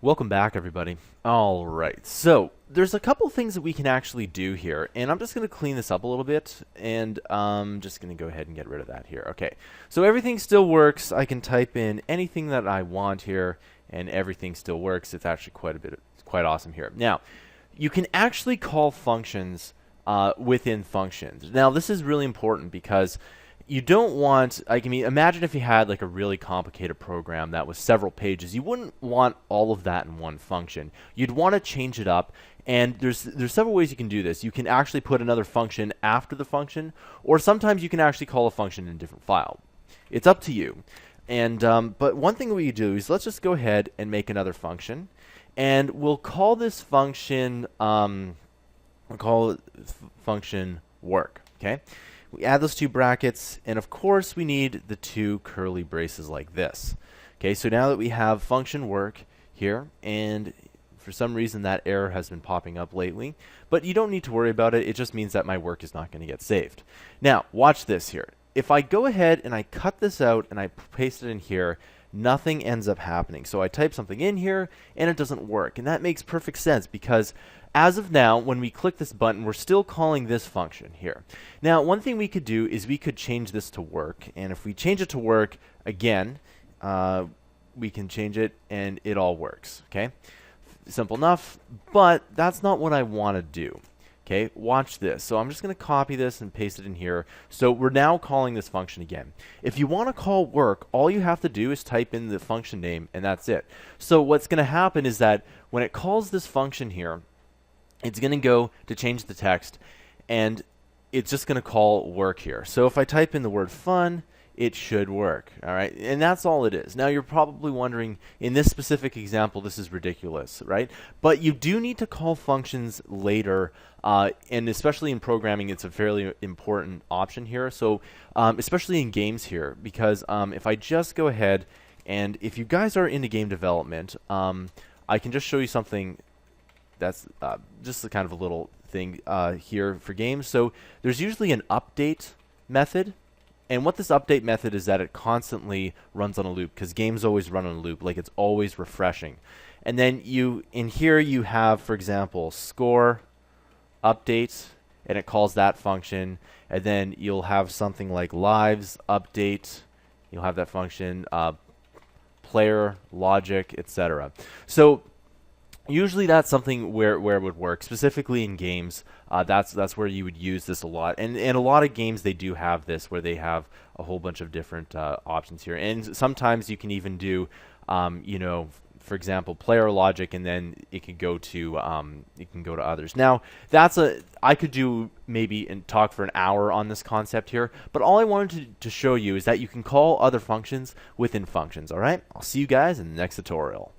Welcome back, everybody. All right, so there's a couple things that we can actually do here, and I'm just going to clean this up a little bit, and I'm just going to go ahead and get rid of that here. Okay, so everything still works. I can type in anything that I want here, and everything still works. It's actually quite awesome here. Now, you can actually call functions within functions. Now, this is really important because you don't want, imagine if you had like a really complicated program that was several pages. You wouldn't want all of that in one function. You'd want to change it up, and there's several ways you can do this. You can actually put another function after the function, or sometimes you can actually call a function in a different file. It's up to you. And but one thing we do is let's just go ahead and make another function, and we'll call this function function work. Okay. We add those two brackets, and of course we need the two curly braces like this. Okay, so now that we have function work here, and for some reason that error has been popping up lately, but you don't need to worry about it. It just means that my work is not going to get saved. Now, watch this here. If I go ahead and I cut this out and I paste it in here, nothing ends up happening. So I type something in here and it doesn't work, and that makes perfect sense because as of now, when we click this button, we're still calling this function here. Now, one thing we could do is we could change this to work, and if we change it to work, again, we can change it and it all works, okay? Simple enough, but that's not what I want to do. Okay, watch this. So I'm just going to copy this and paste it in here. So we're now calling this function again. If you want to call work, all you have to do is type in the function name, and that's it. So what's going to happen is that when it calls this function here, it's going to go to change the text, and it's just going to call work here. So if I type in the word fun, it should work. All right, and that's all it is. Now you're probably wondering, in this specific example, this is ridiculous, right? But you do need to call functions later, and especially in programming, it's a fairly important option here. So especially in games here, because if I just go ahead, and if you guys are into game development, I can just show you something that's just a kind of a little thing here for games. So there's usually an update method. And what this update method is that it constantly runs on a loop, because games always run on a loop, like it's always refreshing. And then in here you have, for example, score update, and it calls that function. And then you'll have something like lives update. You'll have that function, player logic, etc. So usually that's something where it would work, specifically in games. That's where you would use this a lot. And a lot of games, they do have this, where they have a whole bunch of different options here. And sometimes you can even do, for example, player logic, and then it can go to others. Now, I could do maybe and talk for an hour on this concept here, but all I wanted to show you is that you can call other functions within functions. All right, I'll see you guys in the next tutorial.